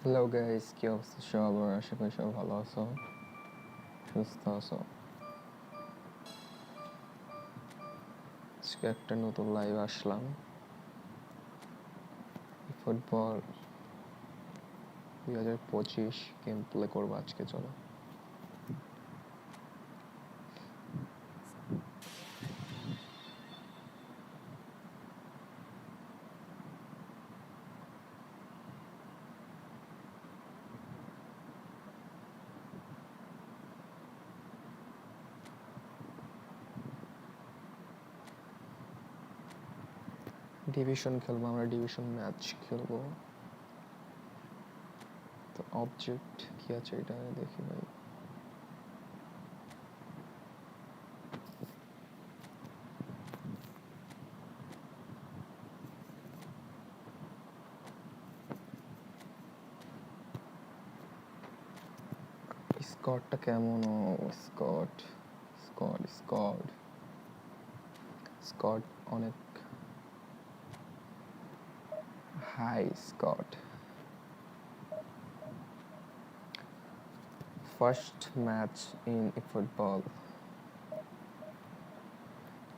Hello guys, কি অবস্থা সবার? আশা করি সবাই ভালো আছো, সুস্থ আছো। আজকে একটা নতুন লাইভ আসলাম। ফুটবল 2025 গেম প্লে করবো আজকে। চলো, ডিভিশন খেলবো আমরা, ডিভিশন ম্যাচ খেলবো। তো অবজেক্ট কি আছে এটা দেখি ভাই। স্কটটা কেমন? স্কট স্কট স্কট স্কট অনেক হাই স্কট। First match in football.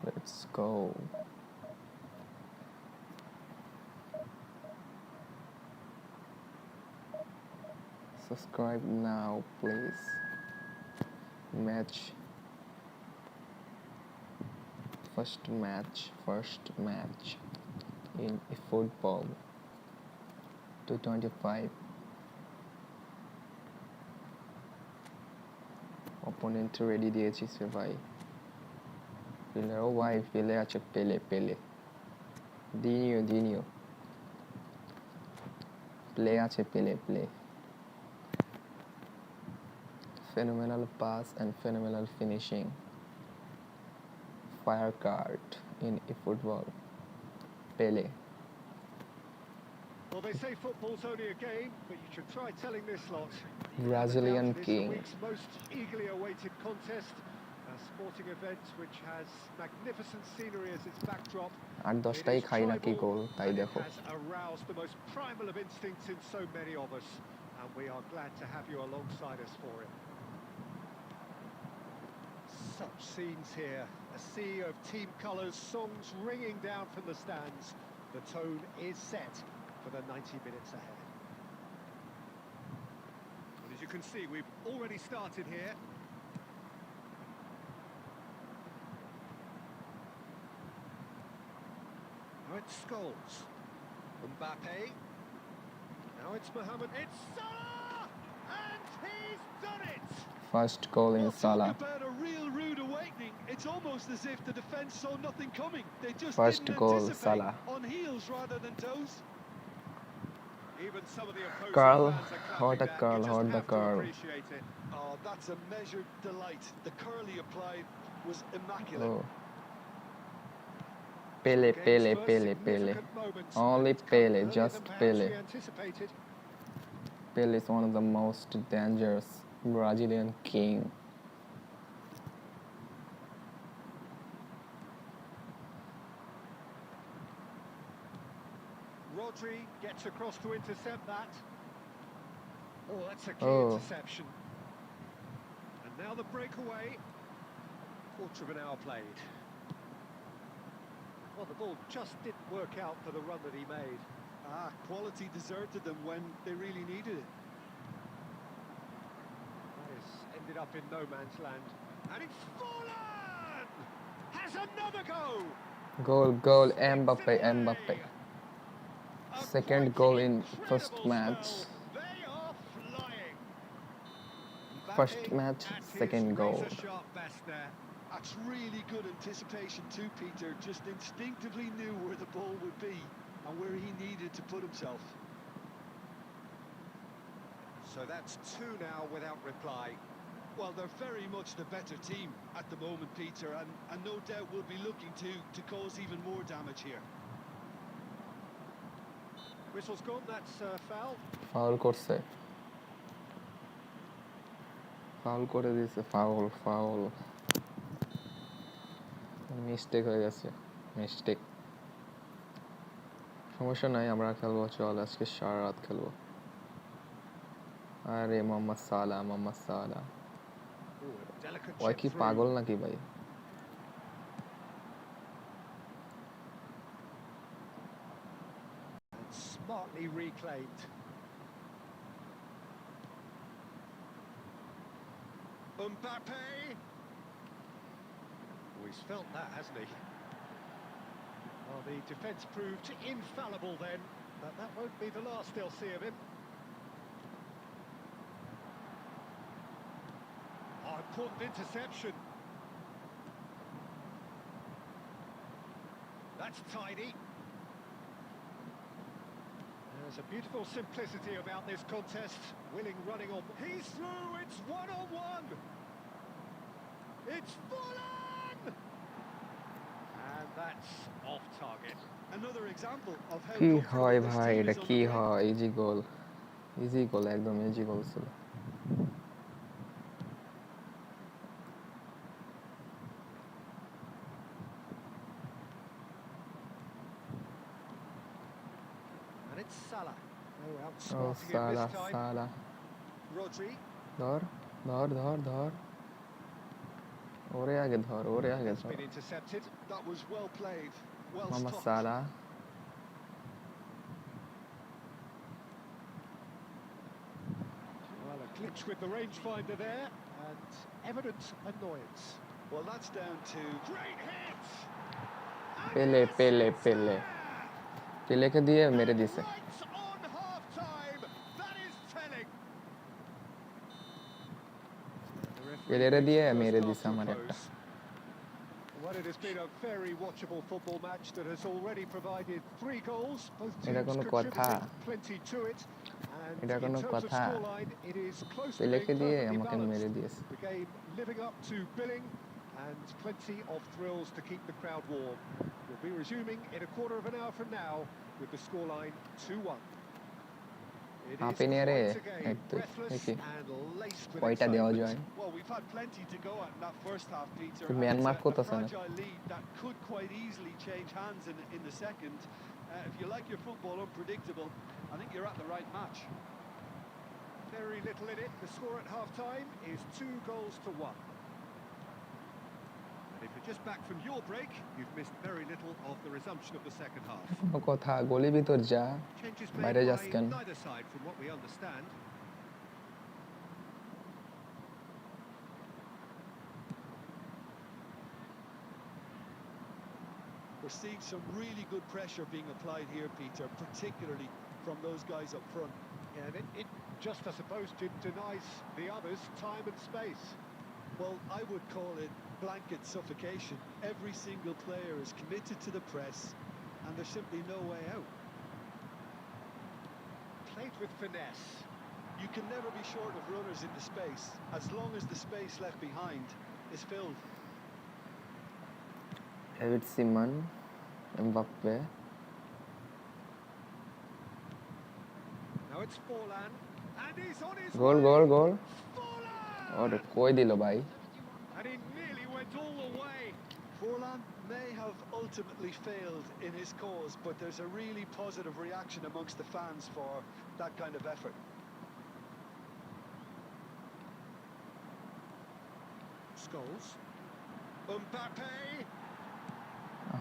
Let's go. Subscribe now, please. Match. First match in football 225. Opponent ready দিয়েছি সে ভাই। ভাই পেলে আছে, পেলে দিনিও প্লে আছে, play phenomenal pass and phenomenal finishing. Fire card in football. Pele. Well, they say football's only a game, but you should try telling this lot. Brazilian It is king. the week's most eagerly awaited contest, a sporting event which has magnificent scenery as its backdrop. আর 10টাই খাই না কি গোল তাই দেখো। It has aroused the most primal of instincts in so many of us, and we are glad to have you alongside us for it. Such scenes here, a sea of team colours, songs ringing down from the stands. The tone is set for the 90 minutes ahead. Well, as you can see, we've already started here. Now it's Scholes. Mbappe. Now it's Mohamed. It's Salah! And he's done it! First goal in Salah. Talk about a real rude awakening. It's almost as if the defence saw nothing coming. They just First didn't goal, anticipate. Salah. On heels rather than toes. Even some of the opposing Curl, fans are clapping what a that. curl, You just what the have to curl. appreciate it. Oh, that's a measured delight. The curl he applied was immaculate. Oh. Pele. Only Pele, just Pele. Pele is one of the most dangerous Brazilian king. Rodri gets across to intercept that. Oh, that's a key interception. And now the breakaway. Quarter of an hour played. Well, the ball just didn't work out for the run that he made. Quality deserted them when they really needed it. That has ended up in no man's land. And it's fallen! Has another go! Goal, Mbappe. Second goal in first match. They are flying. First match, second goal. Sharp best there. That's really good anticipation too, Peter. Just instinctively knew where the ball would be and where he needed to put himself. So that's two now without reply. Well, they're very much the better team at the moment, Peter, and no doubt will be looking to cause even more damage here. Whistle's gone, that's foul. Foul করে দিয়েছে, foul mistake হয়ে গেছে, সমস্যা নাই, আমরা খেলবো, চল আজকে সারা রাত খেলবো। আরে মোহাম্মদ সালাহ Oh, a delicate ওই chip কি through. পাগল নাকি ভাই? And smartly reclaimed. Mbappe. Oh, he's felt that, hasn't he? Well, the defence proved infallible then, but that won't be the last they'll see of him. Oh, important interception. That's tidy. There's a beautiful simplicity about this contest. Willing running on. He's through, it's one-on-one. It's full on! And that's off target. Another example of how কি confident হয় this ভাই, team এটা is on কি the break. হয়? Easy গোল একদম easy গোল ছিল। And it's Salah. Oh, O outsmarting him Salah this time. Salah Rodri. ধর ওরে আগে ধর That's been intercepted. That was well played, well Mohammad stopped. Salah Well, a glitch with the rangefinder there, and evident annoyance. Well, that's down to Great hit! And পেলে yes, পেলে it's পেলে there! পেলেকে দিয়ে মেরে And দিছে। right on half-time, that is telling. The referee পেলেরে brings দিয়ে the first মেরে half দিছে to a আমার একটা। close. Well, it has been a very watchable football match that has already provided 3 goals. Both এটা teams কোনো কথা? contributing plenty to it. And এটা in কোনো terms of কথা? scoreline, it is close to পেলেকে being দিয়ে perfectly আমাকে মেরে balanced. দিয়েছে। The game living up to billing and plenty of thrills to keep the crowd warm. We'll be resuming in a quarter of an hour from now with the scoreline 2-1. It is হাঁপে নিয়ে রে quite a game, একটু breathless দেখি and laced with কয়টা দেওয়া excitement. যায়। well, we've had plenty to go at in that first half, Peter. তো And Myanmar it's a করতেছে না। fragile lead that could quite easily change hands in the second. If you like your football unpredictable, I think you're at the right match. Very little in it. The score at half-time is 2-1. And if you're just back from your break, you've missed very little of the resumption of the second half. কোনো কথা? গলি ভিতর যা, Changes বাইরে made যাস by কেন? neither side from what we understand. We're seeing some really good pressure being applied here, Peter, particularly from those guys up front. Yeah, and it just, I suppose, denies the others time and space. Well, I would call it blanket suffocation. Every single player is committed to the press, and there's simply no way out. Played with finesse. You can never be short of runners into space, as long as the space left behind is filled. David Simon, Mbappe, Now it's Forlan, and he's on his goal way. Goal goal. Forlan! ওরে কই দিল ভাই? And he nearly went all the way. Forlan may have ultimately failed in his cause, but there's a really positive reaction amongst the fans for that kind of effort. Scholes. Mbappe.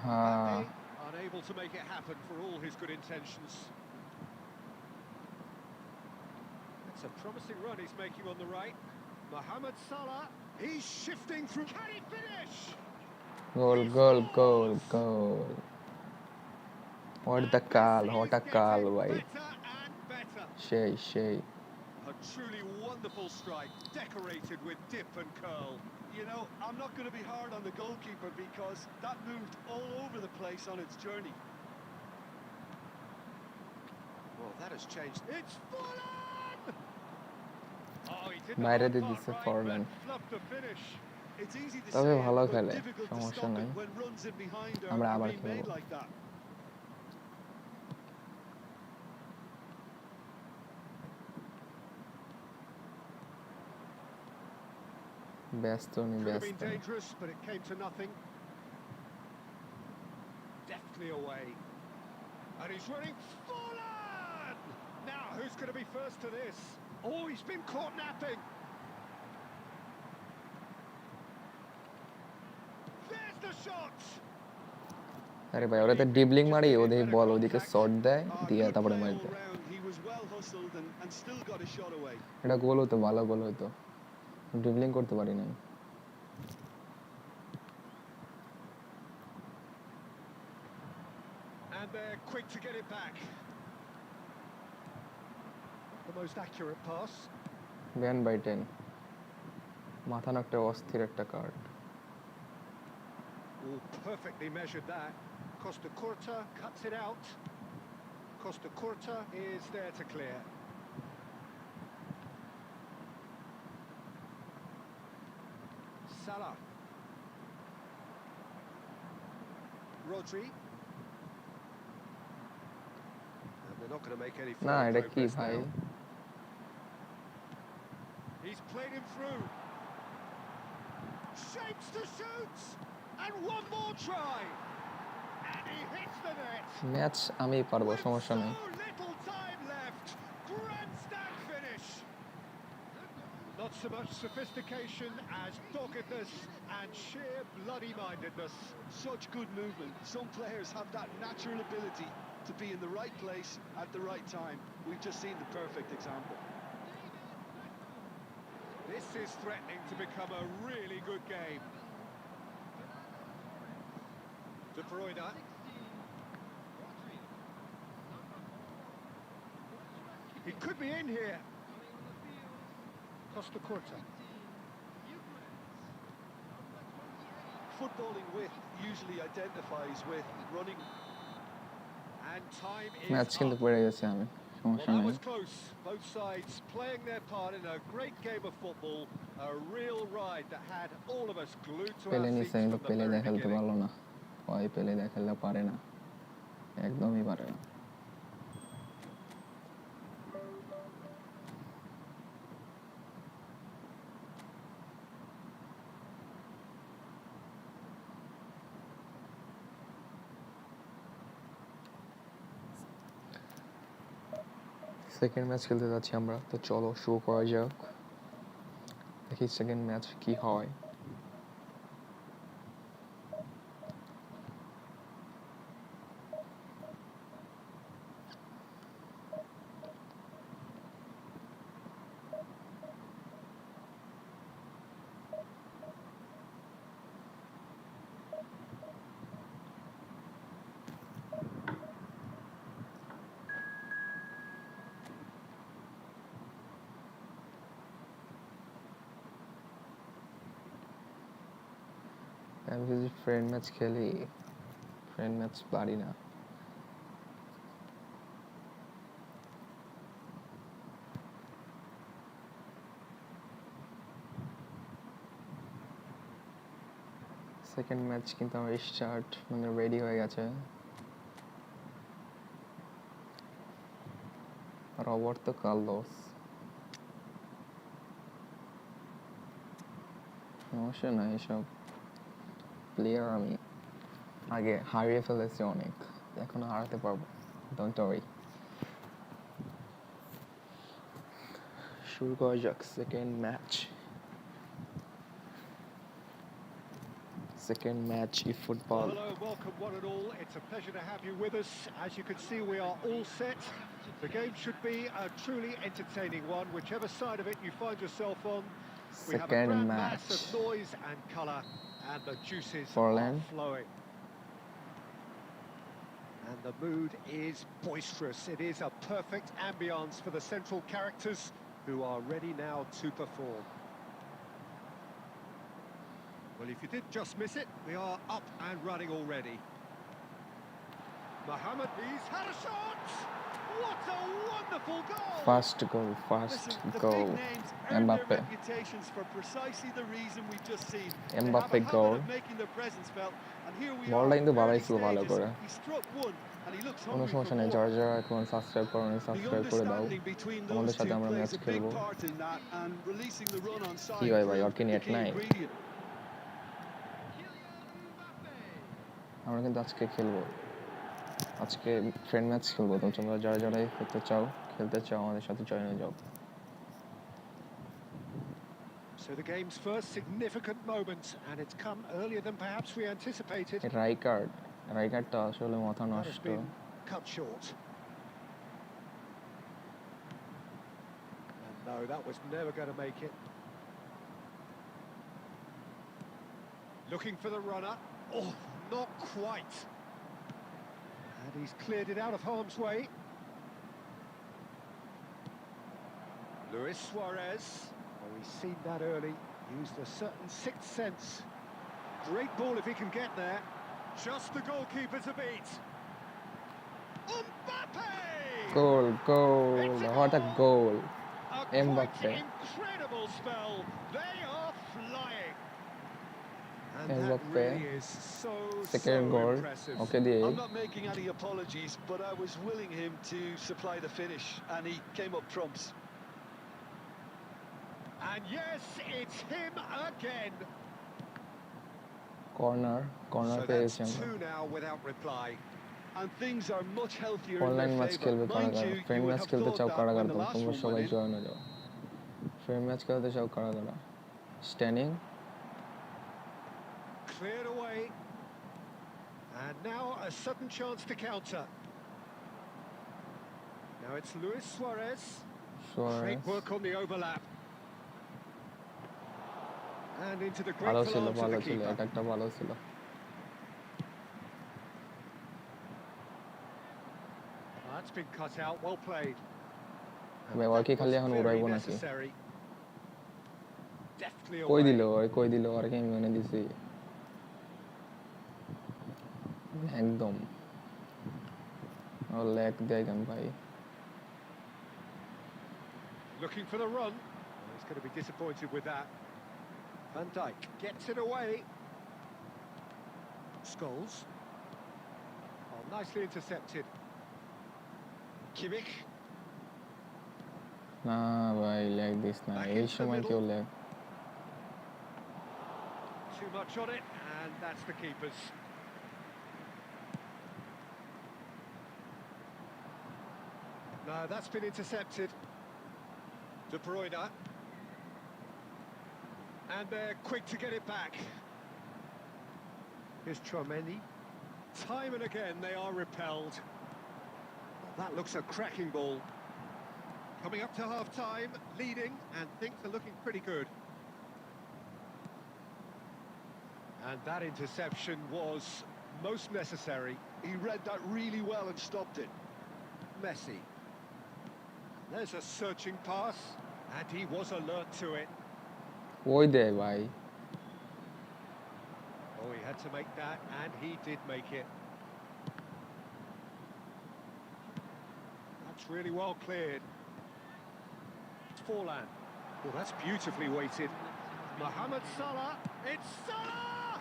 হ্যাঁ Mbappe, unable to make it happen for all his good intentions. It's a promising run he's making on the right. Mohamed Salah, he's shifting through. Can he finish? Goal goal. What a call ভাই। Better and better. সেই A truly wonderful strike, decorated with dip and curl. You know, I'm not going to be hard on the goalkeeper because that moved all over the place on its journey. Well, that has changed. It's Forlan! Oh, he did বাইরে the দিয়ে hard দিছে part right, Forlan। but flubbed the finish. It's easy to তবে say ভালো it, but খেলে, difficult to সমস্যা stop নাই। it when runs in behind আমরা are আবার being made খেলবো। like that. ব্যস্ত নি Could have been ব্যস্ত। dangerous, but it came to nothing. Deftly away. And he's running. Forlan! Now, who's going to be first to this? Oh, he's been caught napping. There's the shot. আরে ভাই ওরা তো dribbling মারি ওদের বল ওদিকে shot দেয় দিয়ে Good তারপরে play মারি all দেয় round. He was well hustled and still got a shot away. এটা গোল হতো ভালো গোল হতো ড্রিবলিং করতে পারি না And they're quick to get it back. The most accurate pass. Ban by 10 মাথা নাকটা অস্থির একটা card Oh, perfectly measured that. Costa Curta cuts it out. Costa Curta is there to clear. Salah. Rodri. And they're not going to make any না further এটা কি progress ভাই now. He's played him through. Shapes to shoot. And one more try. And he hits the net. Match আমি পারবো With সমস্যা so নেই little time left. Grandstand finish. Not so much sophistication as doggedness and sheer bloody-mindedness. Such good movement. Some players have that natural ability to be in the right place at the right time. We've just seen the perfect example. This is threatening to become a really good game. De Bruyne. He could be in here. Costa Curta. Footballing width usually identifies with running. And time match is কিন্তু up. পড়ে গেছে আমি Well, সমস্যা that নেই was close. Both sides playing their part in a great game of football. A real ride that had all of us glued to পেলে our নিছে seats কিন্তু from the পেলে very দেখাতে beginning. পারলো না ওই পেলে দেখালে পারে না একদমই পারে না সেকেন্ড ম্যাচ খেলতে যাচ্ছি আমরা তো চলো শুরু করা যাক দেখি সেকেন্ড ম্যাচ কি হয় আমি যদি ফ্রেন্ড ম্যাচ খেলি ফ্রেন্ড ম্যাচ পারি না সেকেন্ড ম্যাচ কিন্তু আমার স্টার্ট মানে রেডি হয়ে গেছে রবার্তো কার্লোস সমস্যা নাই এসব প্লেয়ার আমি আগে হারিয়ে ফেলেছি অনেক এখনো হারাতে পারবো ডোন্ট ওয়ারি শুরু করা যাক second match second match eFootball. Well, hello and welcome one and all. It's a pleasure to have you with us. As you can see, we are all set. The game should be a truly entertaining one, whichever side of it you find yourself on. We have a Second grand match. mass of noise and colour, and the juices Forlan. are flowing. And the mood is boisterous. It is a perfect ambience for the central characters who are ready now to perform. Well, if you did just miss it, we are up and running already. Mohamed, he's had a shot! What a wonderful goal! Fast goal, fast Listen, the goal. big names earn Mbappe. their reputations for precisely the reason we've just seen. Mbappe they have a goal. habit of making their presence felt, and here we Ball are. line তো early বাড়াই ছিল ভালো stages. করে He struck one, and he looks কোনো hungry for সমস্যা নেই more. যারা যারা এখন সাবস্ক্রাইব করো The সাবস্ক্রাইব করে দাও understanding between আমাদের those সাথে two আমরা plays ম্যাচ a big খেলবো part in that, and releasing the run on কি side হয় ভাই proved ওর কি the নেট key নাই ingredient. আমরা কিন্তু আজকে খেলবো আজকে ফ্রেন্ড ম্যাচ খেলবো তো তোমরা যারা যারা করতে চাও খেলতে চাও আমাদের সাথে জয়েন হয়ে যাও So the game's first significant moment, and it's come earlier than perhaps we anticipated. রাইকার্ডটা আসলে মাথা That has নষ্ট been cut short. And no, that was never going to make it. Looking for the runner. Oh, not quite. And he's cleared it out of harm's way. Luis Suarez. Oh, he's seen that early. Used a certain sixth sense. Great ball if he can get there. Just the goalkeeper to beat. Mbappe! Goal It's a what a goal A quite Mbappe incredible spell. They are flying. And that Mbappe really is second so goal impressive. ওকে দিয়ে I'm not making any apologies, but I was willing him to supply the finish, and he came up trumps. And yes, it's him again. corner So পেয়েছি that's আমরা two now without reply. And things are much healthier in online their match favour. খেলবে Mind কারা you, friend you would match have খেলতে thought চাও that কারা when the last তোমরা one সবাই went in. Join হয়ে যাও ফ্রেন্ড ম্যাচ খেলতে চাও কারা standing Cleared away. And now a sudden chance to counter. Now it's Luis Suarez. Great work on the overlap. And into the ভালো grateful ছিল arms of the keeper. অ্যাটাকটা ভালো ছিল That's been cut out, well played. ভাই ওর কি খালি এখন উড়াইবো নাকি Necessary. Deftly কই away. দিল আর কি আমি এনে দিছি একদম ও লেগ দেয় কেন ভাই Looking for the run. Well, he's going to be disappointed with that. Van Dijk gets it away. Scholes. Oh, nicely intercepted. Kimmich. না ভাই লেগ দিস না Back এই into the সময় middle. কেউ leg Too much on it, and that's the keeper's. No, that's been intercepted. De Bruyne. And they're quick to get it back. Here's Tchouaméni. Time and again they are repelled. Well, that looks a cracking ball. Coming up to half-time, leading, and things are looking pretty good. And that interception was most necessary. He read that really well and stopped it. Messi. There's a searching pass, and he was alert to it. ওই দে ভাই Oh, he had to make that, and he did make it. That's really well cleared. It's Forlan. Oh, that's beautifully weighted. Mohamed Salah. It's Salah!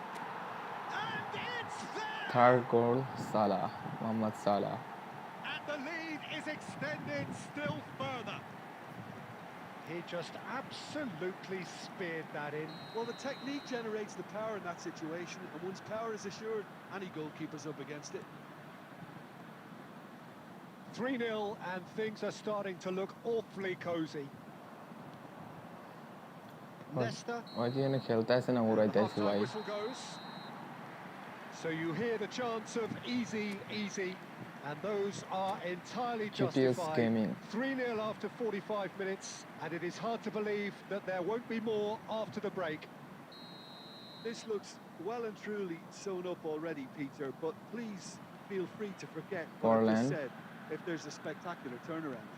And it's there! Third goal Salah Mohammad Salah And the lead is extended still further. He just absolutely speared that in. Well, the technique generates the power in that situation, and once power is assured, any goalkeeper's up against it. 3-0, and things are starting to look awfully cosy. Nesta. ওই কি এনে খেলতে আসে না উড়াইতে আসে Half-time ভাই whistle goes. So you hear the chants of easy, and those are entirely GTS justified. Gaming. 3-0 after 45 minutes, and it is hard to believe that there won't be more after the break. This looks well and truly sewn up already, Peter, but please feel free to forget what I Forlan. just said if there's a spectacular turnaround.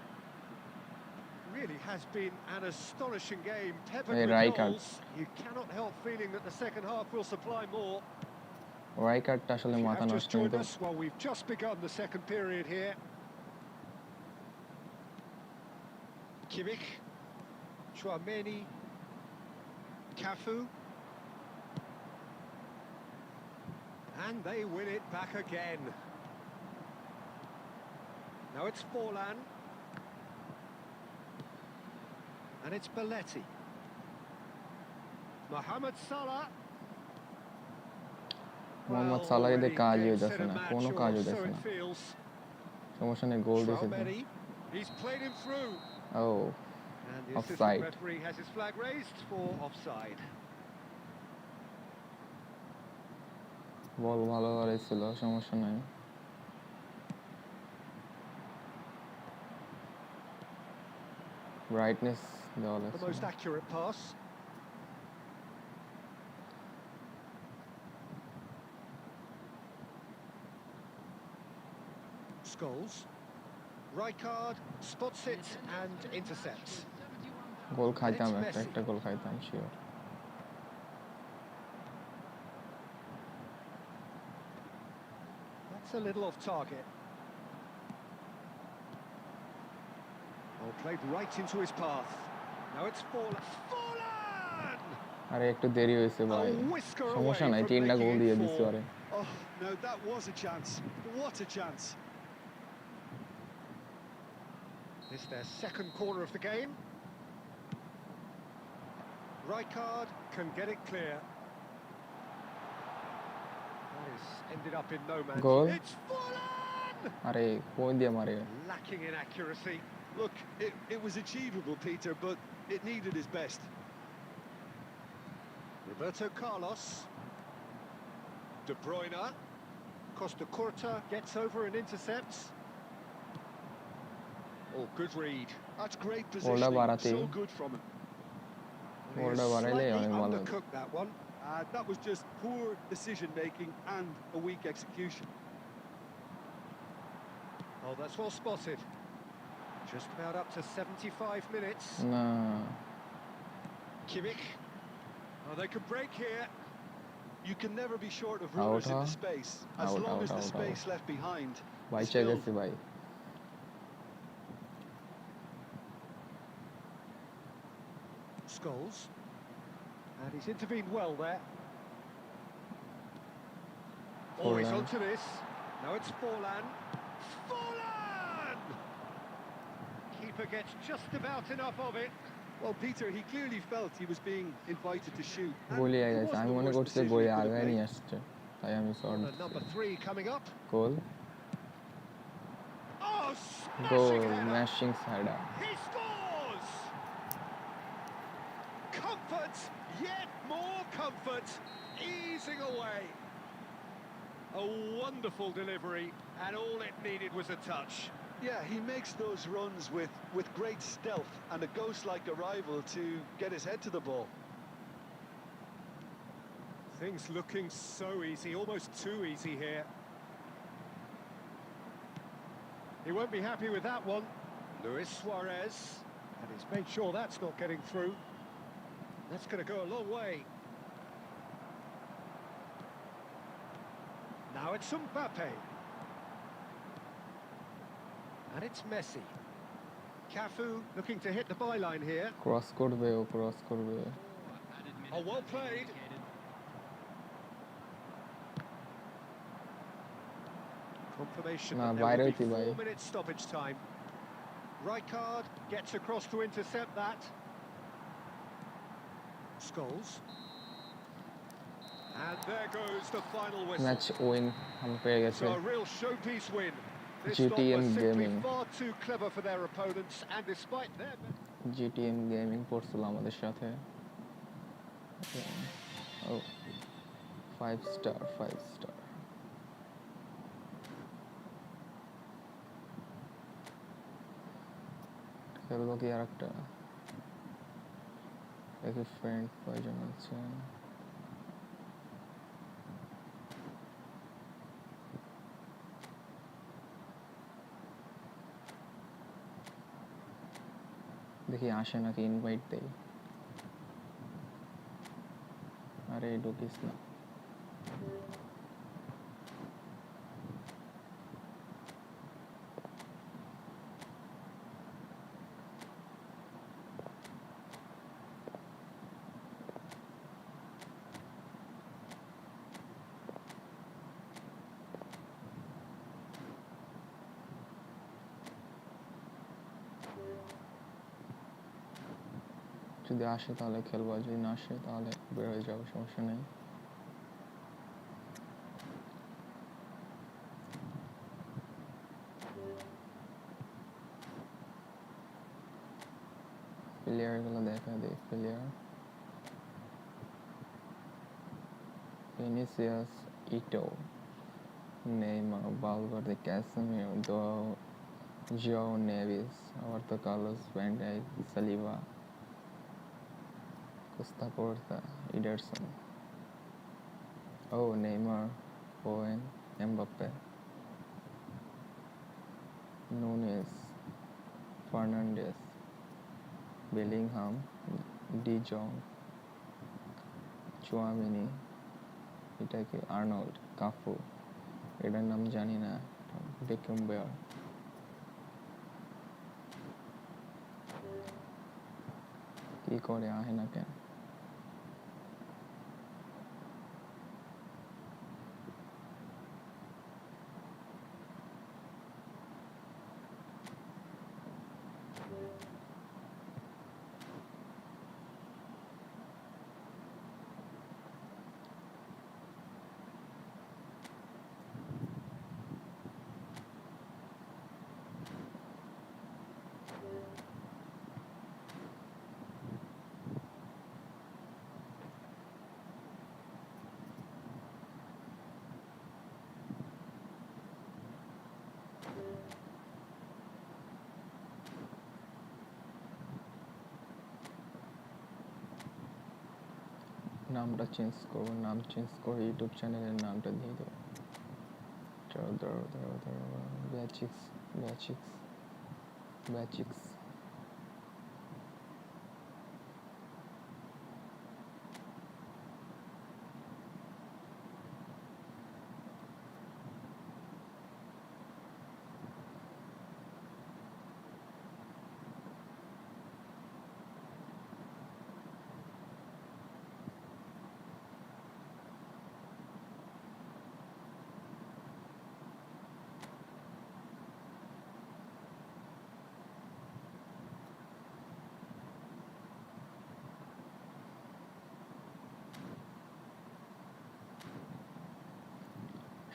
Really has been an astonishing game, peppered Hey, with Rijkaard. goals. You cannot help feeling that the second half will supply more. রাইকার্ডটা আসলে If you মাথা have নষ্ট just joined কিন্তু us, well, we've just begun the second period here. Kimmich, Tchouaméni, Cafu. And they win it back again. Now it's Forlan. And it's Belletti. Mohamed Salah. Mohammad সালাহ এদের কাজই হইতেছে না কোনো কাজ হইতেছে না সমস্যা নেই গোল দিয়েছে He's played him through. O And the Offside. assistant referee has his flag raised for offside. বল ভালো ধরেছিল, সমস্যা নাই। ব্রাইটনেস দেওয়া The most লাগছে। accurate pass. Scholes. Rijkaard spots it and intercepts. গোল খাইতাম, It's একটা Messi. একটা গোল খাইতাম sure. That's a little off target. Oh, played right into his path. Now it's Fallen. আরে একটু দেরি হয়েছে ভাই, A whisker সমস্যা away নাই, from 3টা গোল making দিয়ে it দিছি 4. আরে। Oh, no, that was a chance. What a chance. This is their second corner of the game. Rijkaard can get it clear. That is ended up in no man's Goal. It's Fallen! আরে কই দিয়ে মারে? Lacking in accuracy. Look, it was achievable, Peter, but it needed his best. Roberto Carlos. De Bruyne. Costa Curta gets over and intercepts. Oh, good read. That's great Ola positioning. Barati. So good from him. He Ola has Barati slightly অনেক ভালো। undercooked that one. That was just poor decision-making and a weak execution. Oh, that's well spotted. Just about up to 75 minutes. না, Kimmich. Oh, they could break here. You can never be short of runners in the Out, space. As out, long out, as the out, space out. left behind ভাই is চেয়ে filled. গেছি ভাই। Scholes. And he's intervened well there. Oh, he's Forlan. onto this. Now it's Forlan. Forlan! Keeper gets just about enough of it. Well, Peter, he clearly felt he was being invited to shoot. and গোলই it গেছে, wasn't আমি the মনে worst করছি decision বই he could have আগায় made. নিয়ে আসছে, তাই আমি short The number 3 coming up. Goal. Oh, goal, smashing header. Smashing সাইডা। He scores! Comfort, yet more comfort, easing away. A wonderful delivery, and all it needed was a touch. Yeah, he makes those runs with great stealth and a ghost-like arrival to get his head to the ball. Things looking so easy, almost too easy here. He won't be happy with that one. Luis Suarez, and he's made sure that's not getting through. That's going to go a long way. Now it's Mbappe. And it's Messi. Cafu looking to hit the byline here. Cross করবে, ও cross করবে। Oh, well played. Confirmation Nah, that there বাইরে will হইতি be ভাই। 4 minutes stoppage time. Rijkaard gets across to intercept that. Scholes. And there goes the final match whistle. Win আমি পেয়ে গেছে। So a real showpiece win. This lot GTM was simply Gaming. far too clever for their opponents, and despite their... GTM gaming পড়ছিল আমাদের সাথে। ও 5 star 5 star. খেলবো কি আর একটা? দেখি ফ্রেন্ড প্রয়োজন আছে। দেখি আসে নাকি, ইনভাইট দেই। আরে ঢুকিস না। যদি আসে তাহলে খেলবো, যদি না আসে তাহলে বের হয়ে যাবো, সমস্যা নেই। প্লেয়ারগুলো দেখা দিই প্লেয়ার ভিনিসিয়াস ইটো Neymar Valverde Casemiro João Neves, Horta Carlos, Van Dijk, Saliba, Costa Curta, Ederson. Oh, Neymar, Owen, Mbappe, Nunes, Fernandes, Bellingham, De Jong, Chouameni, এটা কি আর্নল্ড কাফু এটার নাম জানি না বেকেমবেয়ার কি করে আহে না কেন নামটা চেঞ্জ করবো নাম চেঞ্জ করে ইউটিউব চ্যানেলের নামটা দিয়ে দেবো ব্যাচিক্স ব্যাচিক্স ব্যাচিক্স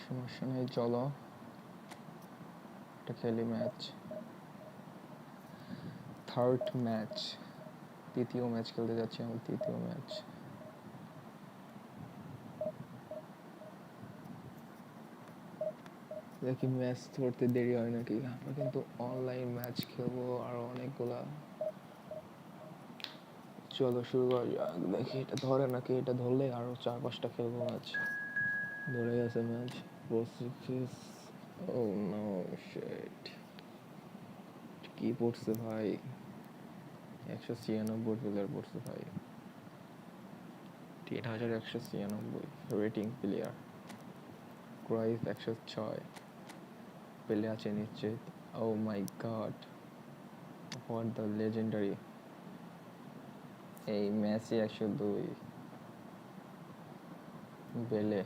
সমস্যা নেই চলো একটা খেলি ম্যাচ থার্ড ম্যাচ তৃতীয় ম্যাচ খেলতে যাচ্ছি আমার তৃতীয় ম্যাচ দেখি ম্যাচ ধরতে দেরি হয় নাকি আমরা কিন্তু অনলাইন ম্যাচ খেলবো আর অনেকগুলা চলো শুরু করা যাক দেখি এটা ধরে নাকি এটা ধরলে আরো 4-5টা খেলবো ম্যাচ ধরে গেছে ম্যাচ প্রসিকিস ও নো শিট কি পড়ছে ভাই 196 প্লেয়ার পড়ছে ভাই 3196 রেটিং প্লেয়ার ক্রাইস 106 পেলে আছে নিশ্চিত ও মাই গড হোয়াট দ্য লেজেন্ডারি এই মেসি 102 বেলে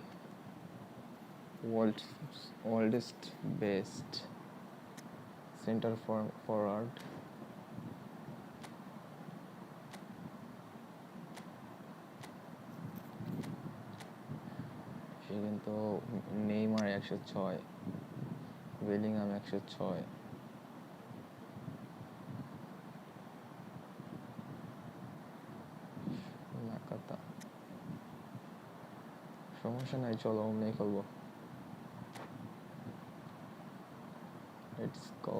oldest best center forward সে কিন্তু নেইমার 106 বেলিংহাম 106 নাকাতা সমস্যা নাই চলো অমনি খেলবো লেটস গো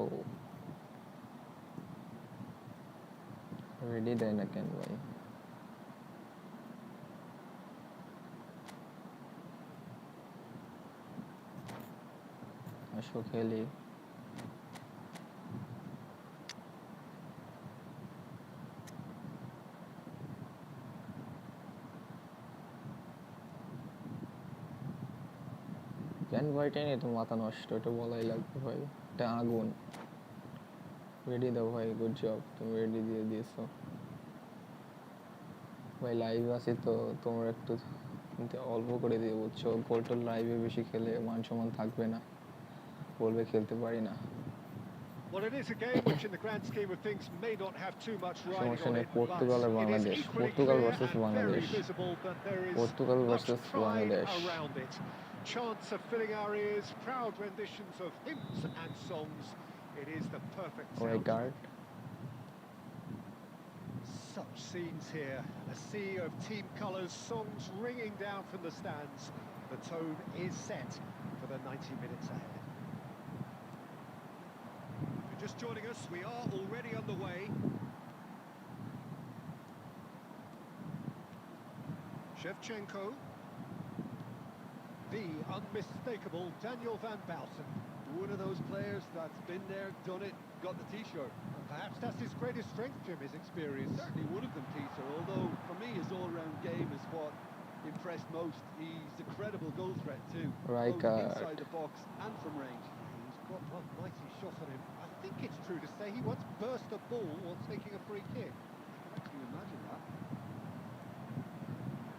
রেডি দেয় না কেন ভাই আসো খেলি ক্যান ভাইটা নিয়ে তো মাথা নষ্ট এটা বলাই লাগবে ভাই এটা আগুন রেডি দাও ভাই গুড জব তুমি রেডি দিয়ে দিয়েছো ভাই লাইভ আছে তো তোমরা একটু অল্প করে দিয়ে বুঝছো গোলটোল লাইভে বেশি খেলে মান সম্মান থাকবে না বলবে খেলতে পারি না Well, it is a game which, in the grand scheme of things, may not have too much riding সমস্যা on নেই it, but পর্তুগাল আর it is Bangladesh equally Portugal clear versus and Bangladesh very visible that there is Portugal much versus pride Bangladesh around it. Chants are filling our ears, proud renditions of hymns and songs. It is the perfect ওই sound. Card Such scenes here. A sea of team colours, songs ringing down from the stands. The tone is set for the 90 minutes ahead. If you're just joining us, we are already underway. Shevchenko. The unmistakable Daniel van Bouten. One of those players that's been there, done it, got the T-shirt. And perhaps that's his greatest strength, Jim, his experience. Certainly one of them, Peter, although for me his all-round game is what impressed most. He's a credible goal threat too, both inside the box and from range. He's got one mighty shot on him. I think it's true to say he once burst a ball while taking a free kick. Can you imagine that?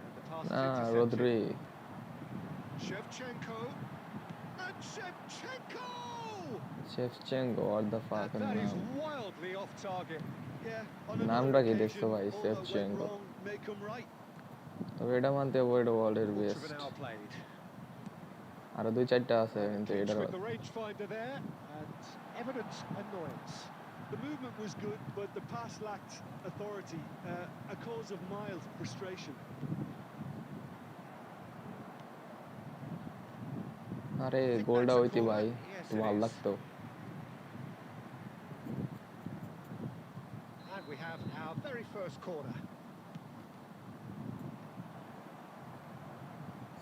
And the pass is intercepted. Rodri. Shevchenko. And Shevchenko! Shevchenko, what the fuck And that is নাম wildly off target. Yeah, on নামটা another কি দেখছো occasion, ভাই all that went Shevchenko wrong may come right. তবে এটা মানতে হবে এটা ওয়ার্ল্ডের Quarter of best an hour played. আরো দুই চারটা আছে কিন্তু Keeps এটা with the rangefinder there, and evident annoyance. The movement was good, but the pass lacked authority, a cause of mild frustration. আরে গোলটা হইতি ভাই তো ভালো লাগতো And we have our very first corner.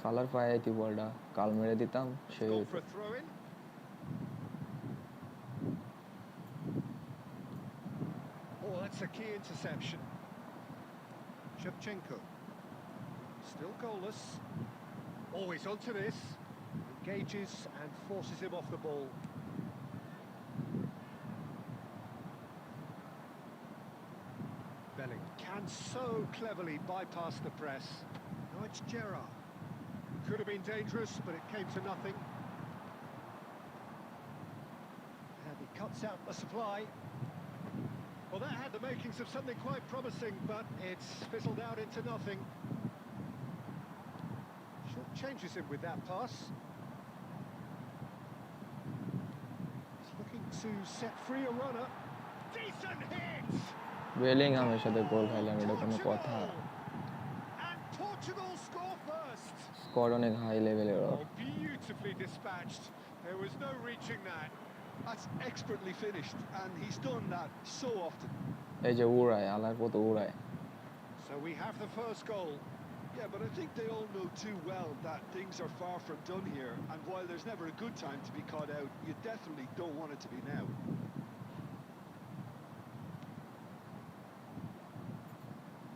সালার পায়ে আইতি বলটা কাল মেরে দিতাম সেই Gone for a throw in. Oh, that's a key interception. Shevchenko. Still goalless. Oh, he's onto this. Engages and forces him off the ball. Belling can so cleverly bypass the press. Now it's Gerrard. Could have been dangerous, but it came to nothing. And he cuts out the supply. Well, that had the makings of something quite promising, but it's fizzled out into nothing. Short changes him with that pass. He's looking to set free a runner. Decent hit! বেলিংহামের সাথে গোল খাইলাম এটা কোনো কথা And Portugal score first. Score অনেক high লেভেলের Oh, beautifully dispatched. There was no reaching that. That's expertly finished, and he's done that so often. এই যে উড়ায় আলার মতো উড়ায় So we have the first goal. Yeah, but I think they all know too well that things are far from done here, and while there's never a good time to be caught out, you definitely don't want it to be now.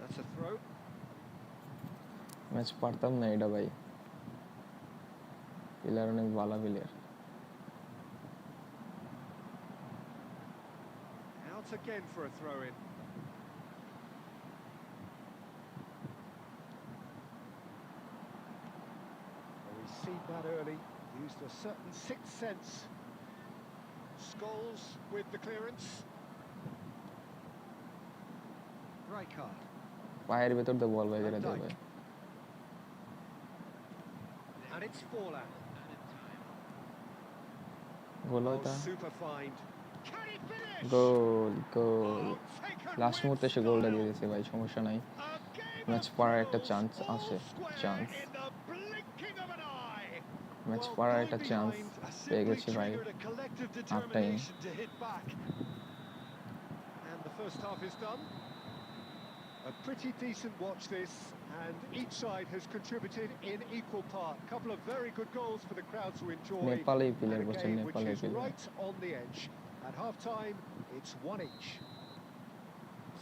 That's a throw. Match পারতাম না এটা ভাই player অনেক ভালো player Out again for a throw in. Well, we've seen that early. Used a certain sixth sense. Scholes with the clearance. Rijkaard. পায়ের ভেতর দিয়ে বল বাইরে Van দেবে Dijk. And it's Forlan. Goal Oh, হইতা super find. Can he finish? Goal goal Oh, taken last with মুহূর্তে সে গোলটা দিয়ে style. দিয়েছে ভাই সমস্যা নাই A game ম্যাচ of পারার একটা thrills, চান্স all আছে square chance in the blinking of an eye. Match Well, পারার going একটা চান্স behind পেয়ে simply গেছি ভাই triggered a collective half time determination to hit back. And the first half is done. A pretty decent watch this, and each side has contributed in equal part. A couple of very good goals for the crowd to enjoy. Nepali And player a বলছেন game which Nepali is player right on the edge. At half-time, it's one each.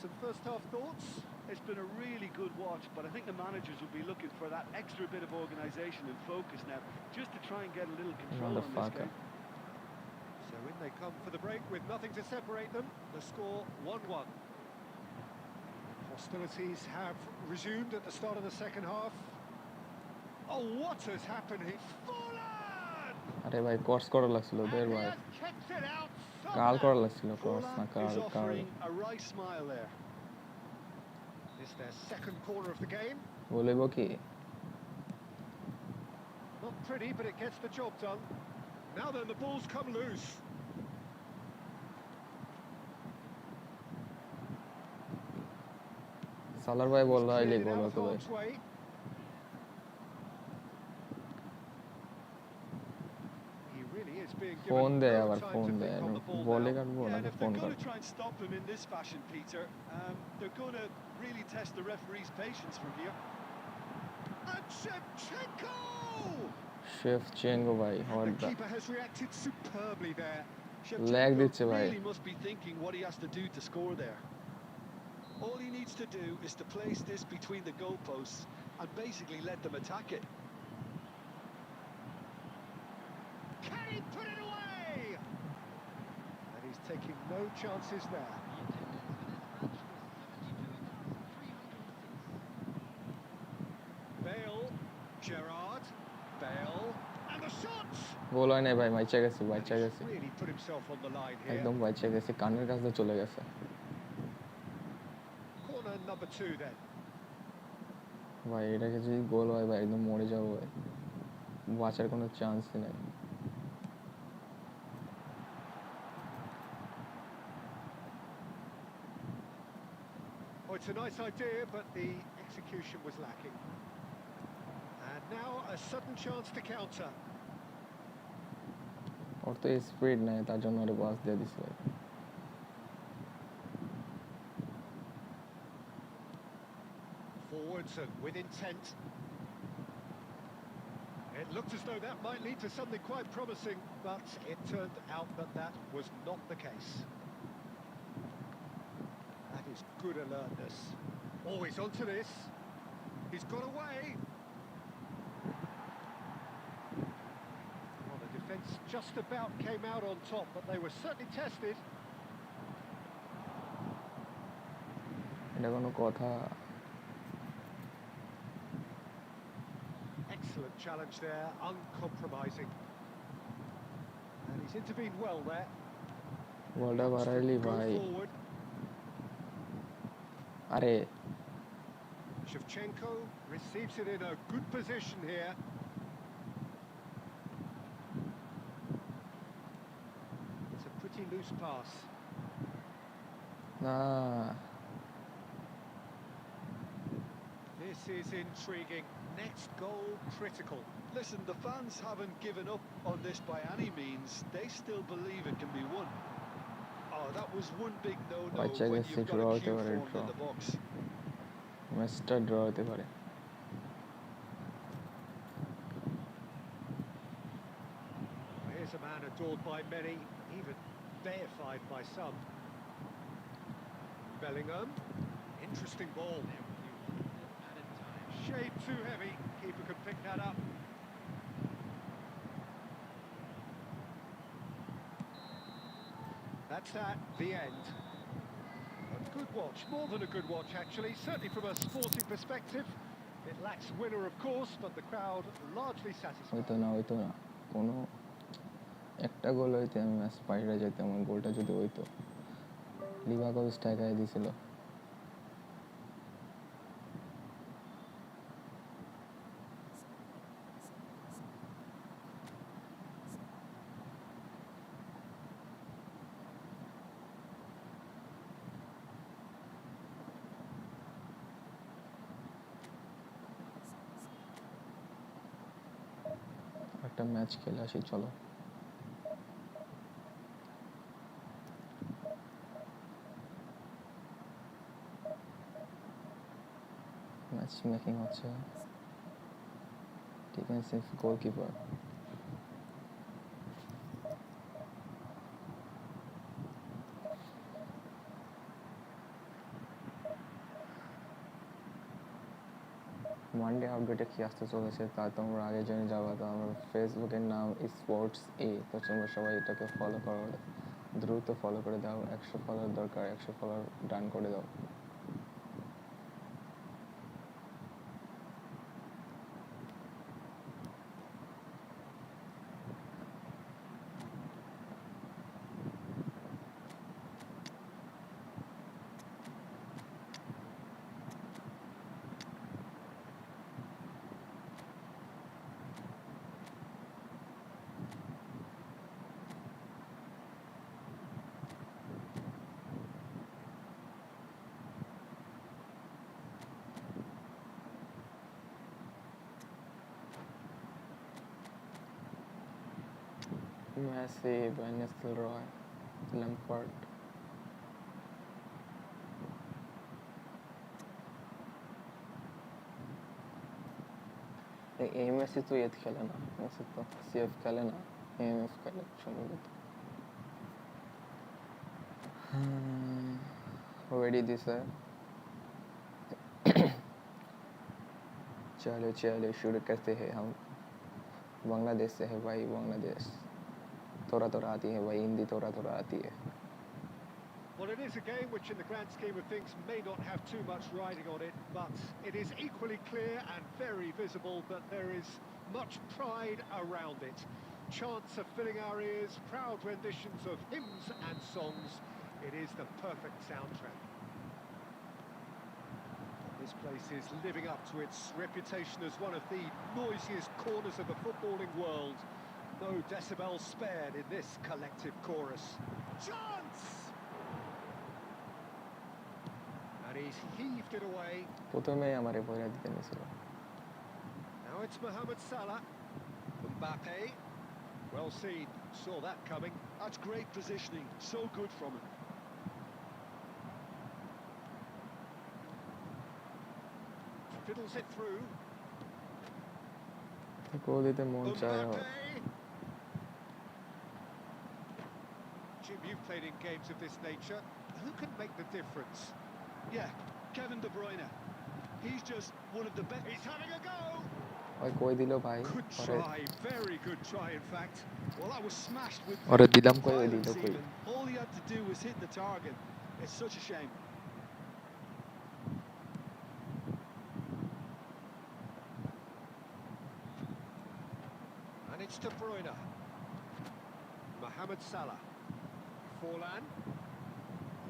Some first-half thoughts? It's been a really good watch, but I think the managers will be looking for that extra bit of organisation and focus now, just to try and get a little control on this Motherfucker. game. So in they come for the break with nothing to separate them. The score 1-1. Hostilities have resumed at the start of the second half. Oh, what has happened here? Forlan! আরে ভাই cross করা লাগছিল And there he ভাই has kept it out কাল somehow. করা লাগছিল cross না Forlan কাল is কাল offering a wry smile there. It's their second corner of the game. বলবো কি Not pretty, but it gets the job done. Now then, the ball's come loose. সালার ভাই বললো He's আইলে cleared it goal out of হতো ভাই harm's way. He really is being phone given দেয় no আবার time phone to দেয় think on the ball বলে now. কাটবো Yeah, and নাকি if phone they're going to কাটবো try and stop him in this fashion, Peter, they're going to really test the referee's patience from here. And Shevchenko! শেফচেঙ্কো ভাই And what the the keeper has reacted superbly there. Lag Shevchenko দিচ্ছে ভাই really must be thinking what he has to do to score there. All he needs to do is to place this between the goalposts and basically let them attack it. Can he put it away? And he's taking no chances there. Bale, Gerrard, Bale, and the shot! গোল হয় নাই ভাই বাইচা গেছি বাইচা And গেছি he's really put himself on the line here. একদম বাইচা গেছি কানের কাছে চলে গেছে Corner number 2 then. ভাই এটাকে যদি গোল হয় ভাই একদম মরে যাবো ভাই বাঁচার কোনো চান্সই নেই Oh, it's a nice idea, but the execution was lacking. And now a sudden chance to counter. ওর তো স্পিড নাই তার জন্য ওরে বাস দিয়ে দিছে ভাই Forwards and with intent. It looked as though that might lead to something quite promising, but it turned out that that was not the case. That is good alertness. Oh, he's onto this. He's got away. Well, the defence just about came out on top, but they were certainly tested. এটা কোনো কথা Excellent challenge there, uncompromising. And he's intervened well there. বলটা বাড়াইলি Go ভাই forward. আরে Shevchenko receives it in a good position here. It's a pretty loose pass. না This is intriguing. Next goal critical. Listen, the fans haven't given up on this by any means. They still believe it can be won. Oh, that was one big no-no Watch, I when guess you've it got draw a it queue or it formed in draw. the box. ম্যাচটা draw হতে পারে Well, here's a man adored by many, even deified by some. Bellingham. Interesting ball. Shade too heavy. Keeper could pick that up. That's that, the end. A good watch, more than a good watch actually, certainly from a sporting perspective. It lacks winner of course, but the crowd largely satisfied. হইতো না কোনো একটা গোল হইতে আমি match পাইরা যেতাম আমার গোলটা যদি হইতো লিভারপুল স্ট্রাইকারে দিছিল একটা ম্যাচ খেলে আসি চলো ম্যাচ মেকিং হচ্ছে ডিফেন্সিভ গোলকিপার মানডে আপডেটে কি আসতে চলেছে তা তোমরা আগে জেনে যাবা তো আমার ফেসবুকের নাম স্পোর্টস তো তোমরা সবাই এটাকে ফলো করো দ্রুত ফলো করে দাও 100 ফলোয়ার দরকার 100 ফলোয়ার ডান করে দাও মেসি, ভ্যান নিস্টেলরয়, ল্যাম্পার্ড। এই মেসি তো ইয়েত খেলে না, মেসি তো সিএফ খেলে না, এমএফ খেলে সম্ভবত। रेडी दिस है। चलो चलो शुरू करते हैं हम। बांग्लादेश से है भाई, बांग्लादेश। थोड़ा थोड़ा आती है भाई हिंदी, थोड़ा थोड़ा आती है। Well, it is a game which in the grand scheme of things may not have too much riding on it, but it is equally clear and very visible that there is much pride around it. Chants are filling our ears, proud renditions of hymns and songs. It is the perfect soundtrack. This place is living up to its reputation as one of the noisiest corners of the footballing world. No decibels spared in this collective chorus. Chance! And he's heaved it away. Now it's Mohamed Salah. Mbappe. Well seen. Saw that coming. That's great positioning. So good from him. Fiddles it through. Mbappe. Jim, you've played in games of this nature. Who can make the difference? Yeah, Kevin De Bruyne. He's just one of the best. He's having a go. Good try, very good try in fact. Well, that was smashed with violence even. All he had to do was hit the target. It's such a shame. And it's De Bruyne. Mohamed Salah. Forlan.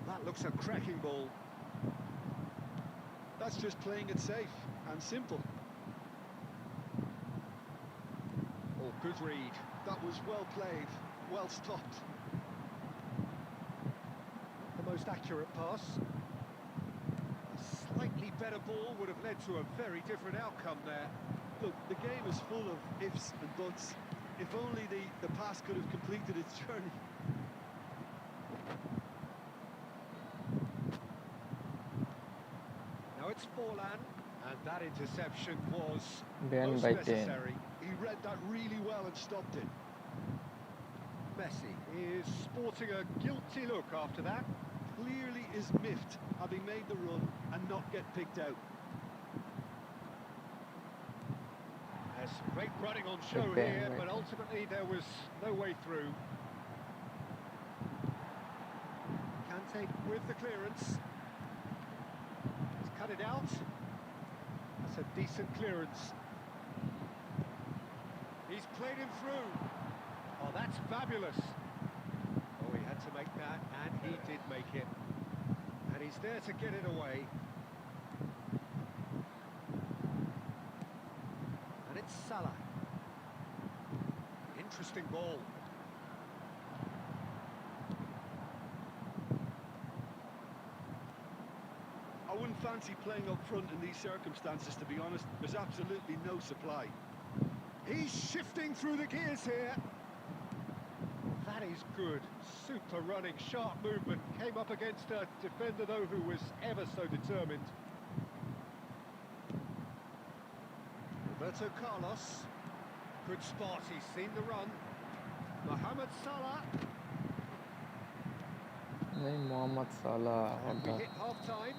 That looks a cracking ball. That's just playing it safe and simple. Oh, good read. That was well played, well stopped. The most accurate pass. A slightly better ball would have led to a very different outcome there. Look, the game is full of ifs and buts. If only the pass could have completed its journey. Now it's Forlan, and that interception was Ban most by necessary. He read that really well and stopped it. Messi is sporting a guilty look after that. Clearly is miffed, having made the run and not get picked out. There's great running on show here, but ultimately there was no way through. Kante with the clearance. He's cut it out. That's a decent clearance. He's played him through. Oh, that's fabulous. Oh, he had to make that, and he did make it. And he's there to get it away. And it's Salah. Interesting ball. I wouldn't fancy playing up front in these circumstances, to be honest. There's absolutely no supply. He's shifting through the gears here. That is good. Super running, sharp movement. Came up against a defender, though, who was ever so determined. Roberto Carlos. Good spot. He's seen the run. Mohamed Salah. Mohamed Salah. And we hit half-time.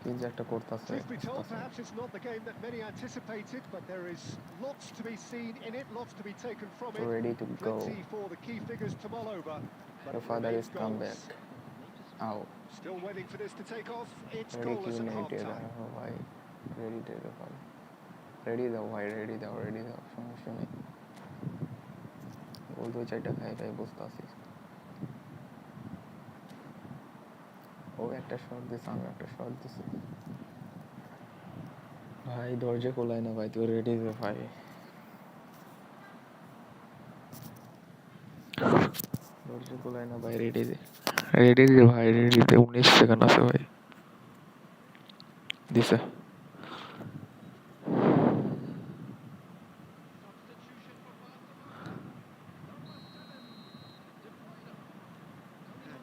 Truth be told, perhaps it's not the game that many anticipated, but there is lots to be seen in it, lots to be taken from it. Ready to go. Plenty for the key figures to mull over. Your father is come back. Ow. Still waiting for this to take off. It's Ready goalless at half-time. Ready the why, ready the সমস্যা নেই। গোল 2-4টা খাই ভাই বুঝতে আছিস। ও একটা shot দিছে, আমি একটা শট দিছি। ভাই দরজা খোলায় না ভাই, তুই রেডি দে ভাই। দরজা খোলায় না ভাই, রেডি দে ভাই, রেডি দে। 19 সেকেন্ড আছে ভাই। দিছে।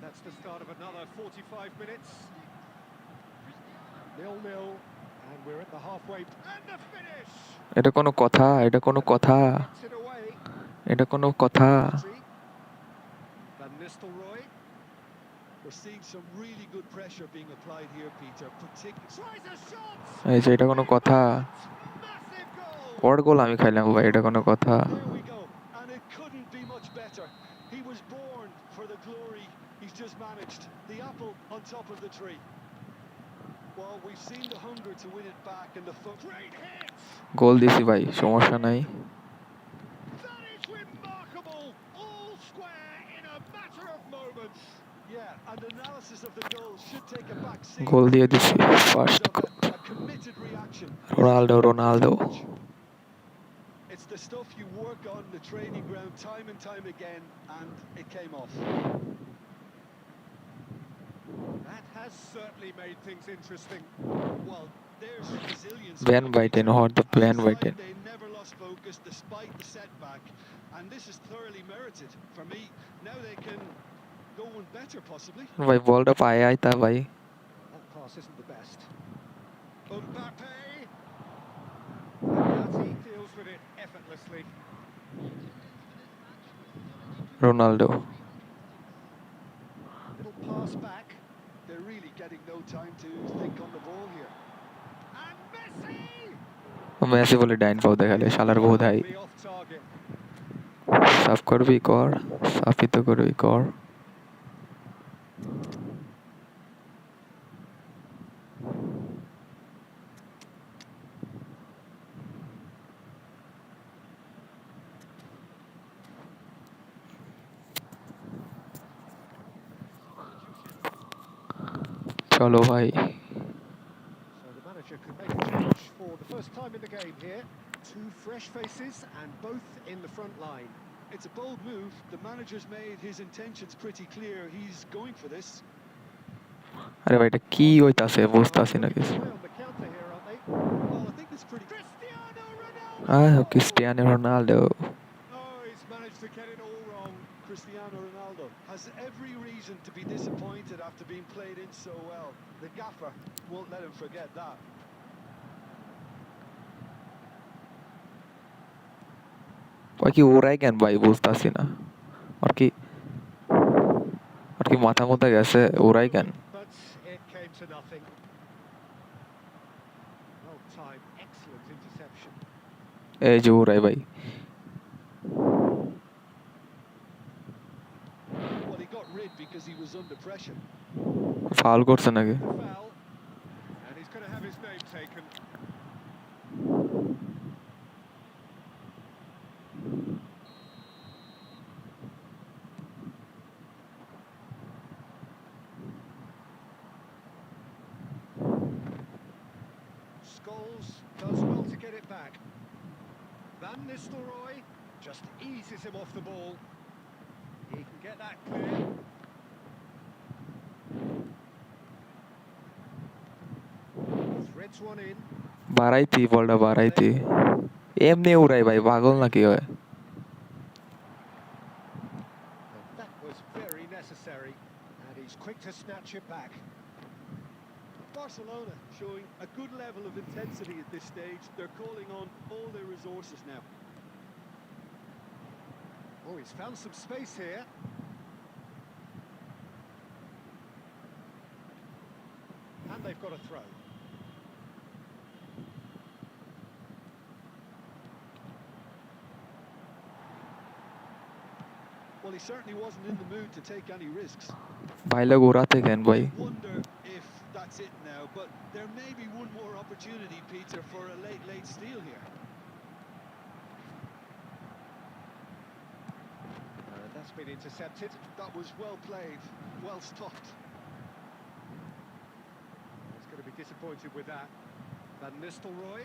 that's the start of another 45 minutes. 0-0, and we're at the halfway. And the finish! এটা কোনো কথা? এটা কোনো কথা? Gets it away. এটা কোনো কথা? Van Nistelrooy. We're seeing some really good pressure being applied here, Peter. Tries a shot. এই যে এটা কোনো কথা? Massive goal. ওর গোল আমি খাইলাম ভাই, এটা কোনো কথা? There we go, and it couldn't be much better. He was born for the glory he's just managed. The apple on top of the tree. Well, we've seen the hunger to win it back and the great hit. গোল দিছি ভাই, সমস্যা নাই। That is remarkable. All square in a matter of moments. Yeah, and analysis of the goal should take a back seat. গোল দিয়ে দিছি first. A committed reaction. Ronaldo. It's the stuff you work on the training ground time and time again, and it came off. That has certainly made things interesting. Well, there's resilience. Van Buiten or the Van Buiten. They never lost focus despite the setback, and this is thoroughly merited for me. Now they can go one better possibly. भाई ball पाया था भाई। That pass isn't the best. Mbappe. Mbappe deals with it effortlessly. Ronaldo. Little pass back. They're really getting no time to think on the ball here. And Messi. Massey बोले dine पाव देखाले शालार बहुत high. Be off target. साफ कर भी कर, साफ ही तो कर भी कर। चलो भाई। So the manager could make a change for the first time in the game here. Two fresh faces and both in the front line. It's a bold move. The manager's made his intentions pretty clear. He's going for this. अरे भाई এটা কি হইতাছে বুঝতাছি না কিছু। On the counter here, aren't they? Well, I think it's pretty. Cristiano Ronaldo. Cristiano Ronaldo. Oh, he's managed to get it all wrong. Cristiano Ronaldo has every reason to be disappointed after being played in so well. The gaffer won't let him forget that. ওই কি ওরাই কেন ভাই বুঝতাছি না। আর কি মাথা মতো গেছে ওরাই কেন? But it came to nothing. Well timed, excellent interception. এই যে ওরাই ভাই। Well, he got rid because he was under pressure. Foul করছে নাকি? The foul, and he's going to have his name taken. Scholes does well to get it back. Van Nistelrooy just eases him off the ball. He can get that clear. Threads one in. বাড়াইতি বলটা বাড়াইতি। এমনি উড়াই ভাই পাগল নাকি হয়? And that was very necessary, and he's quick to snatch it back. Barcelona showing a good level of intensity at this stage. They're calling on all their resources now. Oh, he's found some space here. And they've got a throw. Well, he certainly wasn't in the mood to take any risks. ভাই লোক উড়াতে কেন ভাই? I wonder if that's it now, but there may be one more opportunity, Peter, for a late steal here. That's been intercepted. That was well played, well stopped. He's going to be disappointed with that. Van Nistelrooy.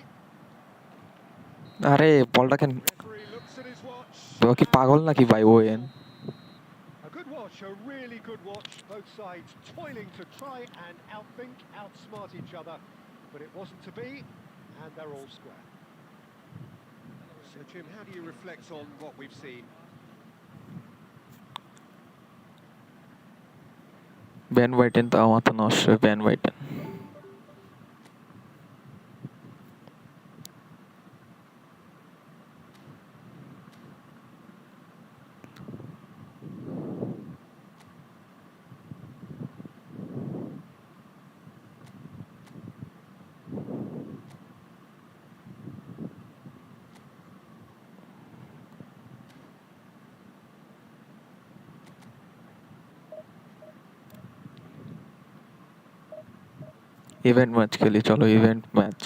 আরে বলটা কেন? Referee looks at his watch. তো কি পাগল নাকি ভাই when? A good watch, a really good watch. Both sides toiling to try and outthink, outsmart each other, but it wasn't to be, and they're all square. So, Jim, how do you reflect on what we've seen? ব্যান বাইটেন তো আমার তো নষ্ট ban বাইটেন event match খেলি চলো event match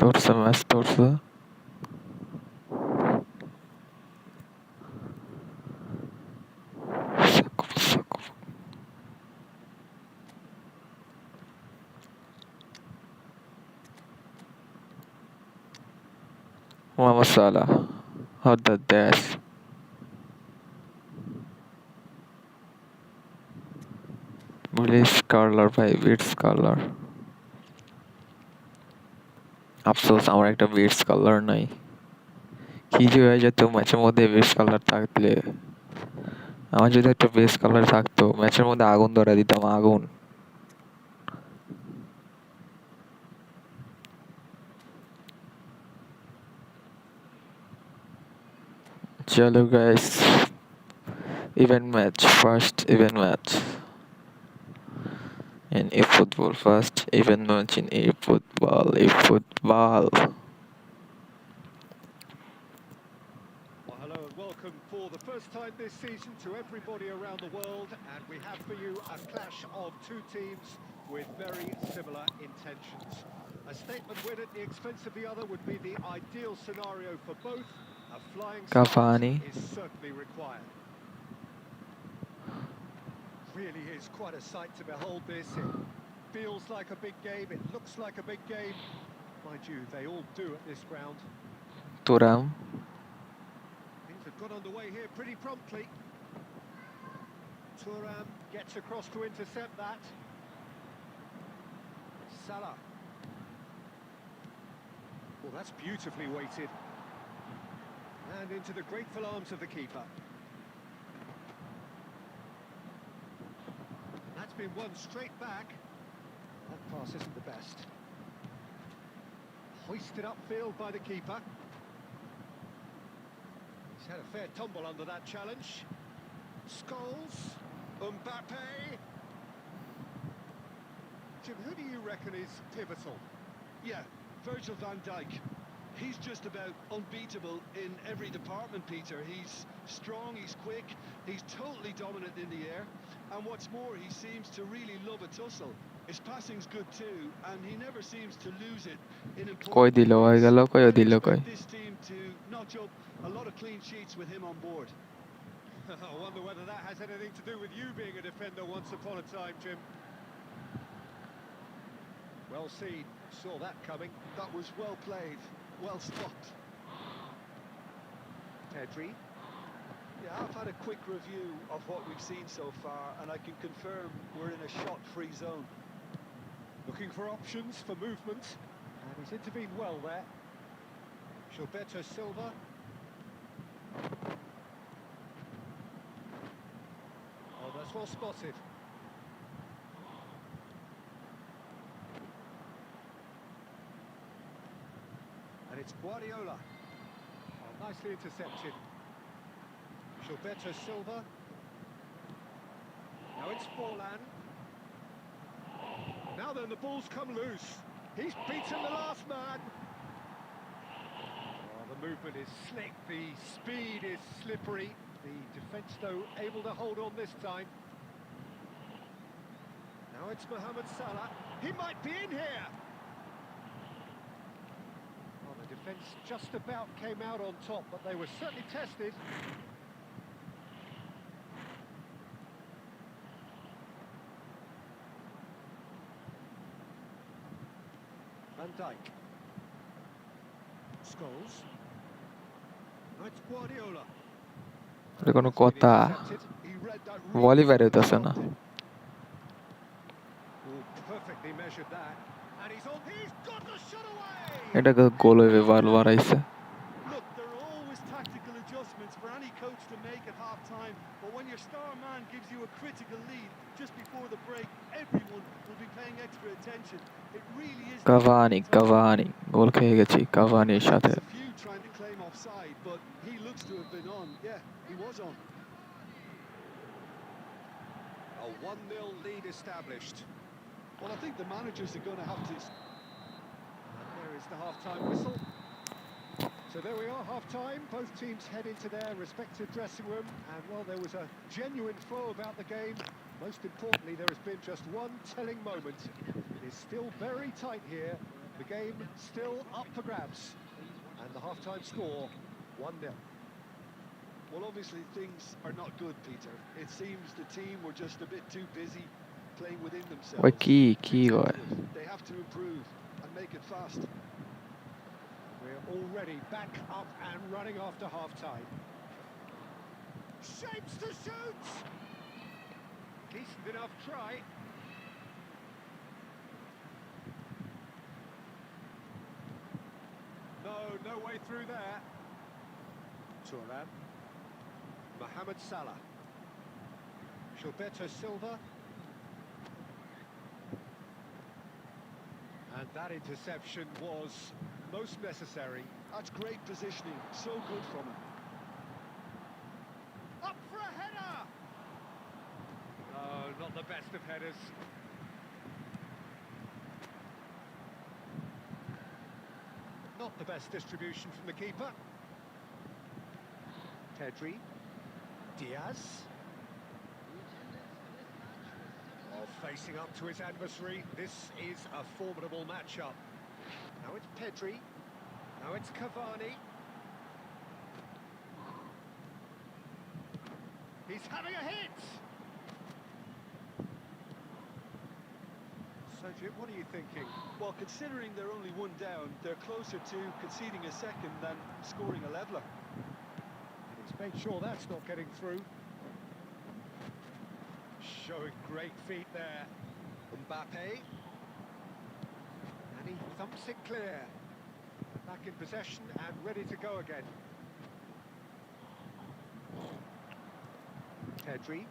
ধরছে match ধরছে Mohamed Salah how the dash Willis curler ভাই বিটস কার্লার আফসোস আমার একটা বিটস কালার নাই কি যে হয়ে যেত ম্যাচের মধ্যে বিটস কালার থাকলে আমার যদি একটা বেস কালার থাকতো ম্যাচের মধ্যে আগুন ধরা দিতাম আগুন চলো guys event match first event match in eFootball first event match in eFootball Well, hello and welcome for the first time this season to everybody around the world, and we have for you a clash of two teams with very similar intentions. A statement win at the expense of the other would be the ideal scenario for both. A flying start Cavani is certainly required. Really is quite a sight to behold this. It feels like a big game, it looks like a big game. Mind you, they all do at this ground. Thuram Things have got underway here pretty promptly. Thuram gets across to intercept that. Salah. Well, that's beautifully weighted. And into the grateful arms of the keeper. That's been won straight back. That pass isn't the best. Hoisted upfield by the keeper. He's had a fair tumble under that challenge. Scholes, Mbappe. Jim, who do you reckon is pivotal? Yeah, Virgil van Dijk. He's just about unbeatable in every department, Peter. He's strong, he's quick, he's totally dominant in the air. And what's more, he seems to really love a tussle. His passing's good too, and he never seems to lose it in কই important দিল হয়ে moments. গেল কই I'd দিল কই expect this team to notch up a lot of clean sheets with him on board. I wonder whether that has anything to do with you being a defender once upon a time, Jim. Well seen, saw that coming. That was well played, well stopped. Pedri. Yeah, I've had a quick review of what we've seen so far, and I can confirm we're in a shot-free zone. Looking for options for movement, and he's intervened well there. Gilberto Silva. Oh, that's well spotted. And it's Guardiola. Oh, nicely intercepted. Gilberto Silva. Now it's Forlan. Now then, the ball's come loose. He's beaten the last man. Oh, the movement is slick, the speed is slippery. The defence, though, able to hold on this time. Now it's Mohamed Salah. He might be in here. Well, the defence just about came out on top, but they were certainly tested. Van Dijk. Scholes. Now it's Guardiola. এটা কোনো It's been কথা intercepted. Volley really বেরোইতেছে না। stopped it. Oh, perfectly measured that. And he's got the shot away! এটা গোল হইবে বারবার আইছে। Look, there are always tactical adjustments for any coach to make at half-time, but when your star man gives you a critical lead just before the break, everyone will be paying extra attention. It really is... Cavani goal খেয়ে গেছি কাভানির সাথে। There's a few trying to claim offside, but he looks to have been on. Yeah, he was on. A 1-0 lead established. Well, I think the managers are going to have to... And there is the half-time whistle. So there we are, half-time. Both teams head into their respective dressing room. And while there was a genuine flow about the game, most importantly, there has been just one telling moment. It is still very tight here. The game still up for grabs. And the half-time score, 1-0. Well, obviously things are not good, Peter. It seems the team were just a bit too busy playing within themselves. ওই কি Too হয়? tentative. They have to improve and make it fast. We're already back up and running after half-time. Shapes to shoot! Decent enough try. No way through there. Turan. Mohamed Salah. Gilberto Silva. And that interception was most necessary. That's great positioning. So good from him. Up for a header! Oh, not the best of headers. Not the best distribution from the keeper. Pedri. Diaz. Oh, facing up to his adversary. This is a formidable matchup. Now it's Pedri. Now it's Cavani. He's having a hit! So, Jim, what are you thinking? Well, considering they're only one down, they're closer to conceding a second than scoring a leveller. And he's made sure that's not getting through. Showing great feet there. Mbappe. And he thumps it clear. Back in possession and ready to go again. Pedri.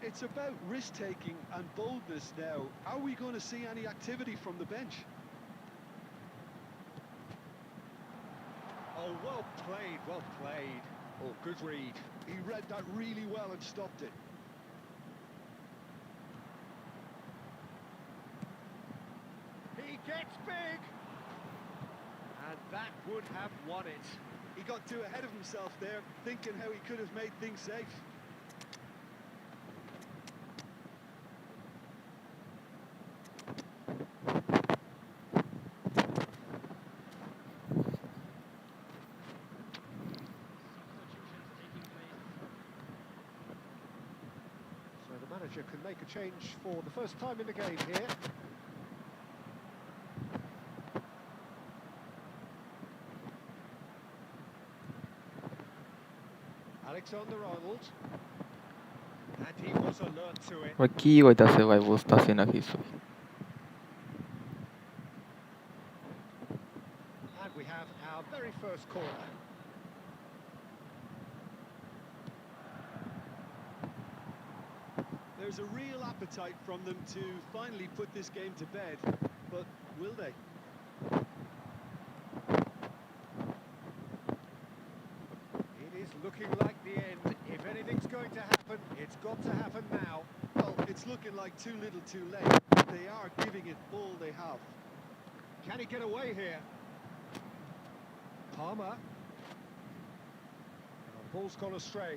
It's about risk-taking and boldness now. Are we going to see any activity from the bench? Oh, well played, well played. Oh, good read. He read that really well and stopped it. He gets big! And that would have won it. He got too ahead of himself there, thinking how he could have made things safe. So the manager can make a change for the first time in the game here. Alexander-Arnold. And he was alert to it. ভাই কি হইতাছে ভাই বুঝতাছি না কিছু। And we have our very first corner. There's a real appetite from them to finally put this game to bed, but will they? It is looking like the end. If anything's going to happen, it's got to happen now. Well, it's looking like too little too late. They are giving it all they have. Can he get away here? Palmer. Ball's gone astray.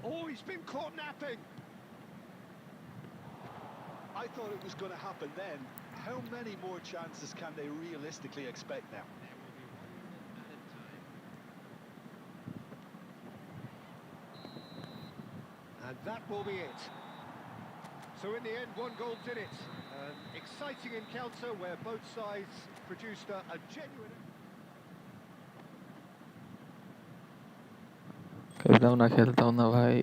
Oh, he's been caught napping. I thought it was going to happen then. How many more chances can they realistically expect now? And that will be it. So in the end, one goal did it. An exciting encounter where both sides produced a genuine... খেলতাম না ভাই।